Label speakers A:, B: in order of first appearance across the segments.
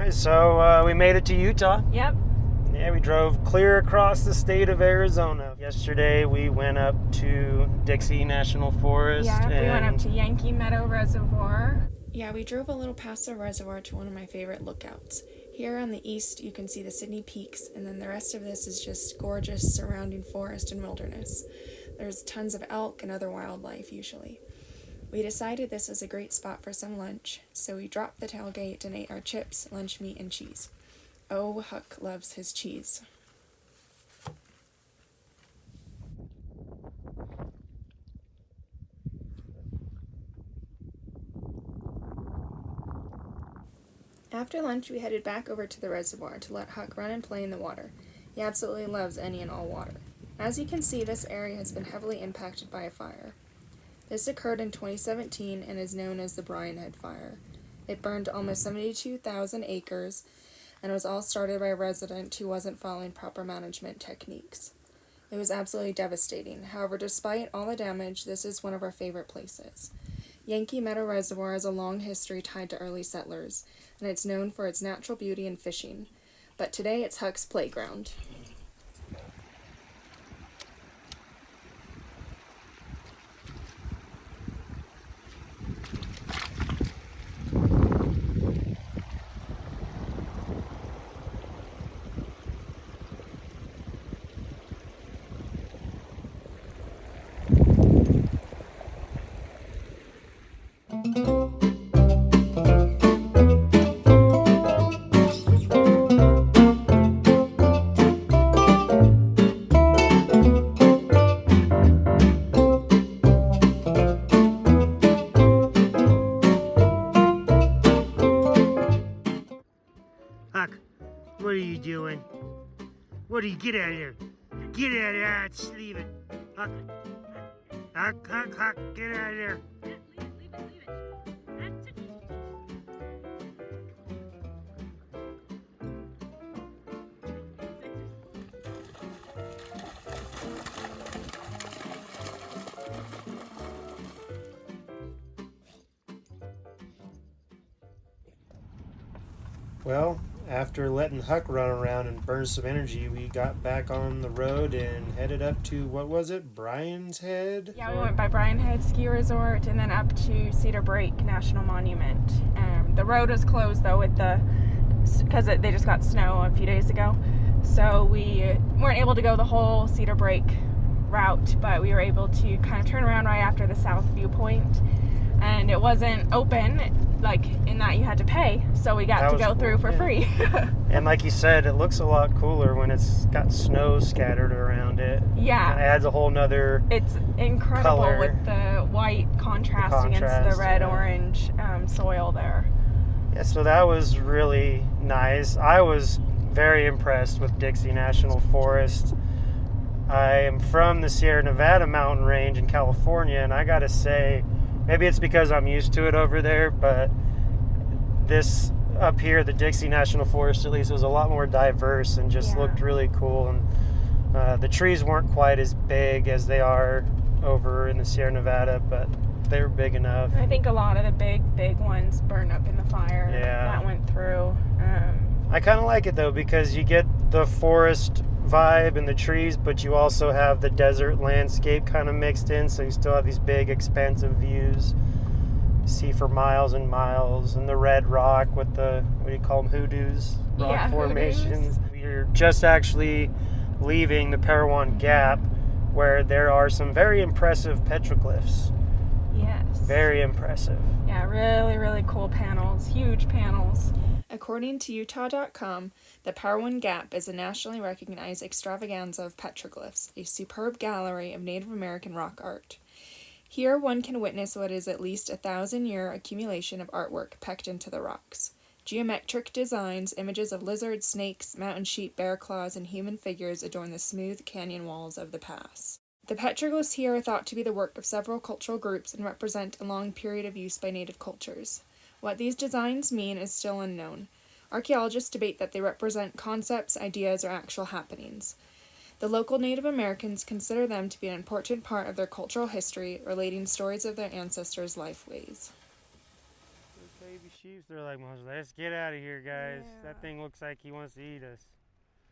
A: Alright, so we made it to Utah.
B: Yep.
A: Yeah, we drove clear across the state of Arizona. Yesterday we went up to Dixie National Forest.
B: Yeah, we went up to Yankee Meadow Reservoir.
C: Yeah, we drove a little past the reservoir to one of my favorite lookouts. Here on the east, you can see the Sydney Peaks, and then the rest of this is just gorgeous surrounding forest and wilderness. There's tons of elk and other wildlife, usually. We decided this was a great spot for some lunch, so we dropped the tailgate and ate our chips, lunch meat, and cheese. Oh, Huck loves his cheese. After lunch, we headed back over to the reservoir to let Huck run and play in the water. He absolutely loves any and all water. As you can see, this area has been heavily impacted by a fire. This occurred in 2017 and is known as the Brian Head Fire. It burned almost 72,000 acres and was all started by a resident who wasn't following proper management techniques. It was absolutely devastating. However, despite all the damage, this is one of our favorite places. Yankee Meadow Reservoir has a long history tied to early settlers, and it's known for its natural beauty and fishing. But today it's Huck's playground.
A: Huck, what are you doing? What are you? Get out of here. Get out of here. Just leave it. Huck. Huck, get out of here.
B: Leave it.
A: Well, after letting Huck run around and burn some energy, we got back on the road and headed up to, what was it, Brian's Head?
B: Yeah, we went by Brian Head Ski Resort and then up to Cedar National Monument. The road was closed though because they just got snow a few days ago. So we weren't able to go the whole Cedar route, but we were able to kind of turn around right after the south viewpoint. And it wasn't open, like in that you had to pay, so we got to go through for free.
A: And like you said, it looks a lot cooler when it's got snow scattered around it.
B: Yeah.
A: It adds a whole nother
B: It's incredible
A: color.
B: with the white contrast against the red-orange soil there.
A: Yeah, so that was really nice. I was very impressed with Dixie National Forest. I am from the Sierra Nevada mountain range in California, and I gotta say, maybe it's because I'm used to it over there, but this up here, the Dixie National Forest at least, was a lot more diverse and just looked really cool. And the trees weren't quite as big as they are over in the Sierra Nevada, but they were big enough.
B: I think a lot of the big ones burned up in the fire that went through.
A: I kind of like it though, because you get the forest vibe and the trees, but you also have the desert landscape kind of mixed in, so you still have these big expansive views. See for miles and miles, and the red rock with the, what do you call them, hoodoos? Rock formations. We're just actually leaving the Parowan Gap, where there are some very impressive petroglyphs.
B: Yes.
A: Very impressive.
B: Yeah, really cool panels, huge panels.
C: According to Utah.com, the Parowan Gap is a nationally recognized extravaganza of petroglyphs, a superb gallery of Native American rock art. Here one can witness what is at least a 1,000-year accumulation of artwork pecked into the rocks. Geometric designs, images of lizards, snakes, mountain sheep, bear claws, and human figures adorn the smooth canyon walls of the pass. The petroglyphs here are thought to be the work of several cultural groups and represent a long period of use by native cultures. What these designs mean is still unknown. Archaeologists debate that they represent concepts, ideas, or actual happenings. The local Native Americans consider them to be an important part of their cultural history, relating stories of their ancestors' life ways.
A: Baby chiefs, they're like, well, let's get out of here, guys.
B: Yeah.
A: That thing looks like he wants to eat us.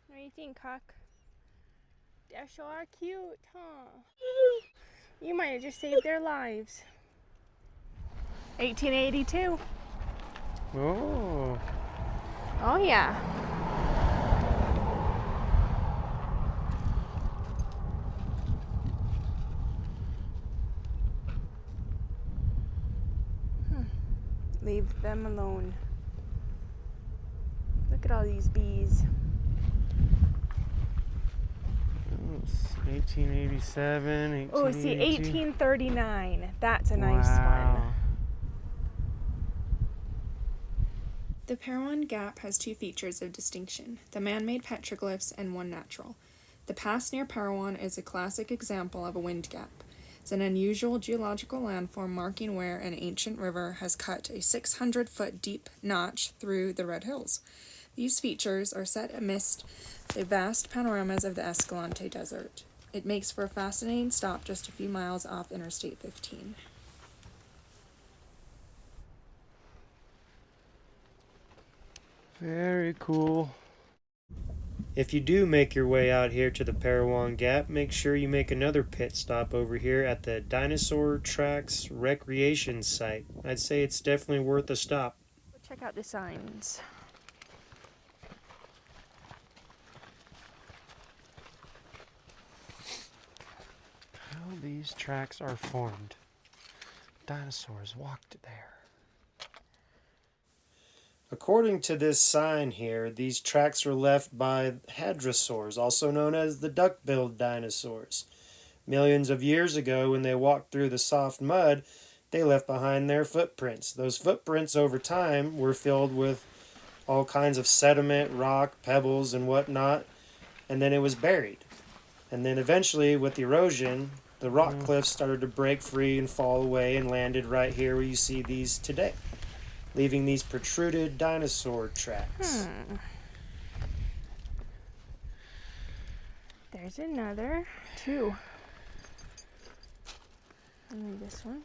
B: What do you think, Huck? They sure are cute, huh? You might have just saved their lives. 1882.
A: Oh.
B: Oh, yeah. Leave them alone. Look at all these bees.
A: 1887,
B: Oh, see, 1839. That's a nice
A: wow.
B: one.
C: The Parowan Gap has two features of distinction, the man-made petroglyphs and one natural. The pass near Parowan is a classic example of a wind gap. It's an unusual geological landform marking where an ancient river has cut a 600-foot deep notch through the Red Hills. These features are set amidst the vast panoramas of the Escalante Desert. It makes for a fascinating stop just a few miles off Interstate 15.
A: Very cool. If you do make your way out here to the Parowan Gap, make sure you make another pit stop over here at the Dinosaur Tracks recreation site. I'd say it's definitely worth a stop.
B: Check out the signs.
A: How these tracks are formed. Dinosaurs walked there. According to this sign here, these tracks were left by hadrosaurs, also known as the duck-billed dinosaurs. Millions of years ago, when they walked through the soft mud, they left behind their footprints. Those footprints over time were filled with all kinds of sediment, rock, pebbles, and whatnot, and then it was buried. And then eventually, with erosion, the rock cliffs started to break free and fall away and landed right here where you see these today, leaving these protruded dinosaur tracks.
B: There's another two. And this one.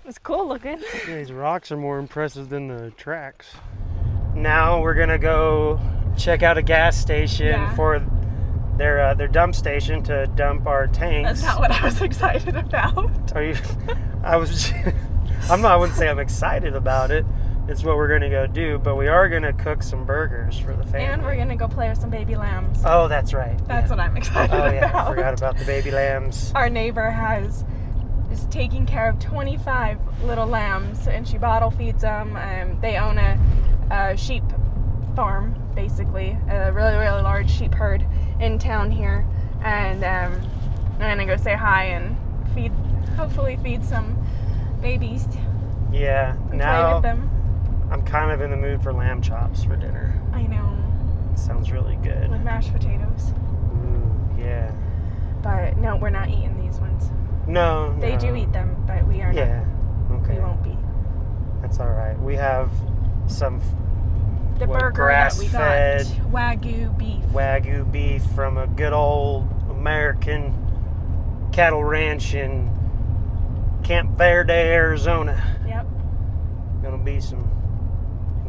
B: It's cool looking.
A: These rocks are more impressive than the tracks. Now we're gonna go check out a gas station for their dump station to dump our tanks.
B: That's not what I was excited about.
A: Are you? I wouldn't say I'm excited about it. It's what we're gonna go do, but we are gonna cook some burgers for the family.
B: And we're gonna go play with some baby lambs.
A: Oh, that's right.
B: That's what I'm excited about.
A: Oh yeah, I forgot about the baby lambs.
B: Our neighbor is taking care of 25 little lambs, and she bottle feeds them. They own a sheep farm, basically, a really, really large sheep herd in town here, and I'm gonna go say hi and hopefully feed some babies.
A: Yeah,
B: and
A: now
B: play with them.
A: I'm kind of in the mood for lamb chops for dinner.
B: I know.
A: Sounds really good.
B: With mashed potatoes.
A: Ooh, yeah.
B: But no, we're not eating these ones.
A: No,
B: They do eat them, but we are not.
A: Yeah, okay.
B: We won't be.
A: That's all right. We have some
B: The burger that we got,
A: grass-fed
B: Wagyu beef
A: from a good old American cattle ranch in Camp Verde, Arizona.
B: Yep.
A: Gonna be some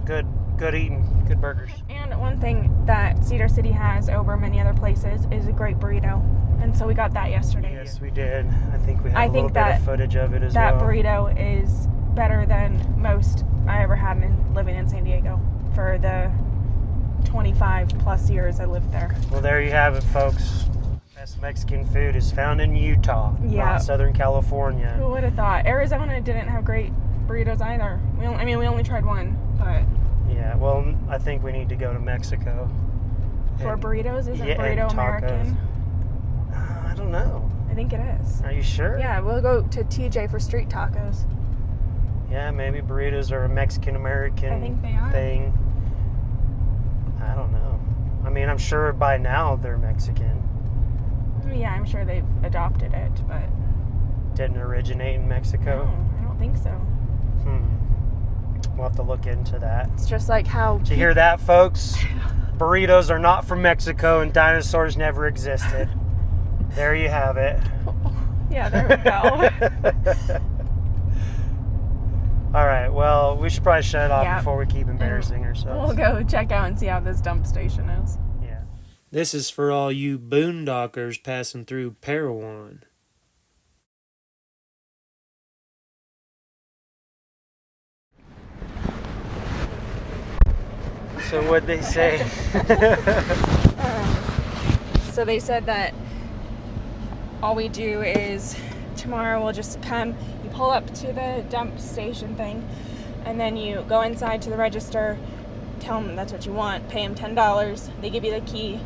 A: good eating, good burgers.
B: And one thing that Cedar City has over many other places is a great burrito. And so we got that yesterday.
A: Yes, we did. I think we have a little bit of footage of it as well.
B: That burrito is better than most I ever had living in San Diego for the 25 plus years I lived there.
A: Well, there you have it, folks. Best Mexican food is found in Utah, not Southern California.
B: Who would have thought? Arizona didn't have great burritos either. We only tried one, but...
A: Yeah, well, I think we need to go to Mexico.
B: For burritos? Isn't burrito American?
A: I don't know.
B: I think it is.
A: Are you sure?
B: Yeah, we'll go to TJ for street tacos.
A: Yeah, maybe burritos are a Mexican-American
B: I think they are.
A: thing. I don't know. I mean, I'm sure by now they're Mexican.
B: Yeah, I'm sure they've adopted it, but...
A: Didn't originate in Mexico?
B: No, I don't think so.
A: We'll have to look into that.
B: It's just like how...
A: Did you hear that, folks? Burritos are not from Mexico and dinosaurs never existed. There you have it.
B: Yeah, there we go.
A: All right, well, we should probably shut it off
B: Yeah.
A: before we keep embarrassing ourselves.
B: We'll go check out and see how this dump station is.
A: Yeah. This is for all you boondockers passing through Parowan. So what'd they say?
B: So they said that all we do is tomorrow we'll just come, you pull up to the dump station thing, and then you go inside to the register, tell them that's what you want, pay them $10, they give you the key,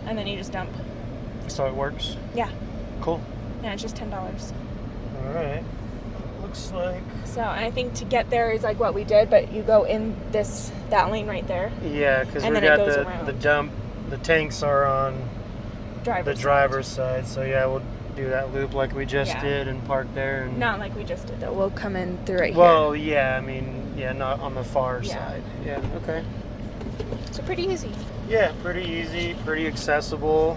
B: and then you just dump.
A: So it works?
B: Yeah.
A: Cool.
B: Yeah, it's just $10.
A: All right. Looks like...
B: So, and I think to get there is like what we did, but you go in that lane right there.
A: Yeah, because we
B: And then
A: got
B: it goes
A: the
B: around.
A: dump, the tanks are on
B: Driver's
A: the driver's side. So yeah, we'll do that loop like we just
B: Yeah.
A: did and park there. And
B: Not like we just did though. We'll come in through right
A: well, yeah, I mean, yeah, not on the far
B: Yeah.
A: side. Yeah, okay.
B: here. So pretty easy.
A: Yeah, pretty easy, pretty accessible.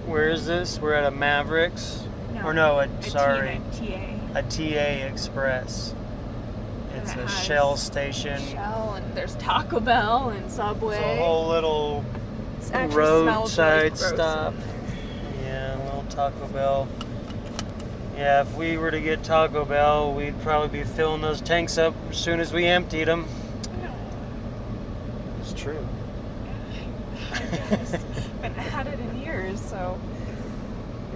A: Where is this? We're at a Mavericks. Or no,
B: A
A: sorry,
B: TA.
A: a TA Express.
B: And
A: It's
B: it
A: a
B: has
A: Shell station.
B: Shell, and there's Taco Bell and Subway.
A: It's a whole little
B: It actually smells really
A: roadside
B: gross in
A: stop.
B: there.
A: Yeah, a little Taco Bell. Yeah, if we were to get Taco Bell, we'd probably be filling those tanks up as soon as we emptied them. It's true.
B: I haven't had it in years, so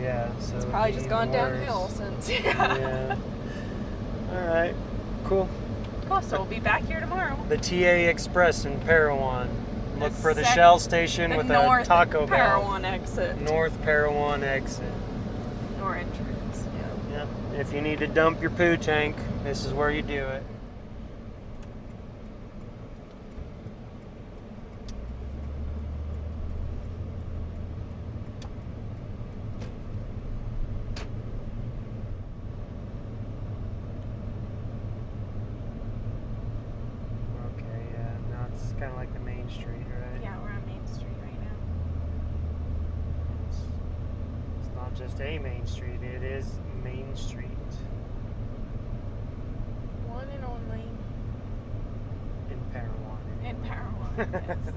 A: Yeah, so
B: it's probably
A: it'd
B: just
A: be
B: gone
A: worse.
B: downhill since.
A: Yeah. All right. Cool.
B: Cool. So we'll be back here tomorrow.
A: The TA Express in Parowan. Look
B: The
A: for the
B: sec-
A: Shell station
B: The
A: with
B: north
A: a Taco Bell.
B: Parowan exit.
A: North Parowan exit.
B: Or entrance. Yeah.
A: Yep. If you need to dump your poo tank, this is where you do it. Okay, yeah, now it's kind of like the main street, right?
B: Yeah, we're on Main Street right now.
A: It's not just a main street, it is Main Street
B: One and only
A: in Parowan.
B: in Parowan. Yes.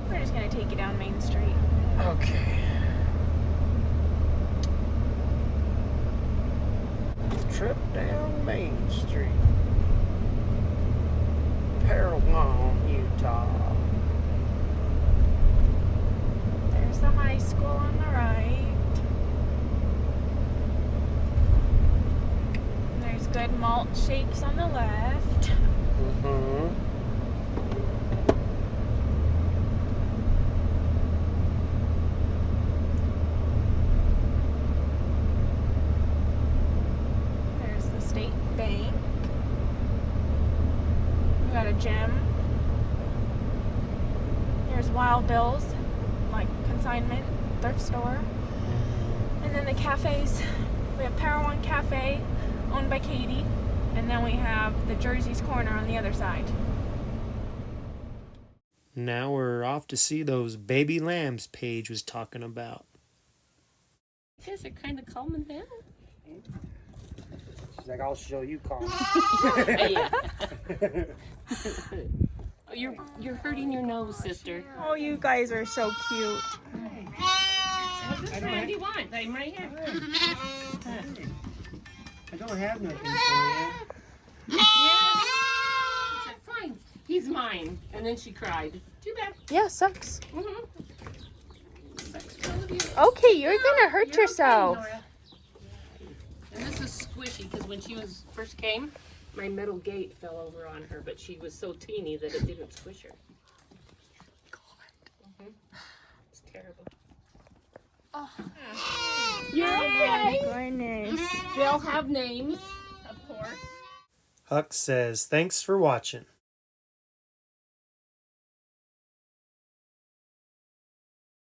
B: We're just gonna take you down Main Street.
A: Okay. Trip down Main Street. Parowan, Utah.
B: There's the high school on the right. And there's good malt shakes on the left.
A: Mm-hmm.
B: There's the State Bank. We got a gym. There's Wild Bill's, like consignment thrift store. And then the cafes. We have Parowan Cafe, owned by Katie. And then we have the Jersey's Corner on the other side.
A: Now we're off to see those baby lambs Paige was talking about.
D: You guys are kind of calming down.
A: She's like, I'll show you, Carl.
D: Yeah. Oh, you're hurting your nose, sister.
B: Oh, you guys are so cute.
D: What do you want? I'm right here.
A: I don't have nothing for you.
D: Yes. She said, fine. He's mine. And then she cried. Too bad.
B: Yeah, sucks.
D: Mm-hmm. Sucks for all of you.
B: Okay, you're gonna hurt
D: You're
B: yourself.
D: okay, Nora. And this is squishy because when she first came, my metal gate fell over on her, but she was so teeny that it didn't squish her. Mm-hmm. It's terrible.
B: Oh.
D: You're okay.
B: Goodness.
D: They'll have names, of course.
A: Huck says, thanks for watching.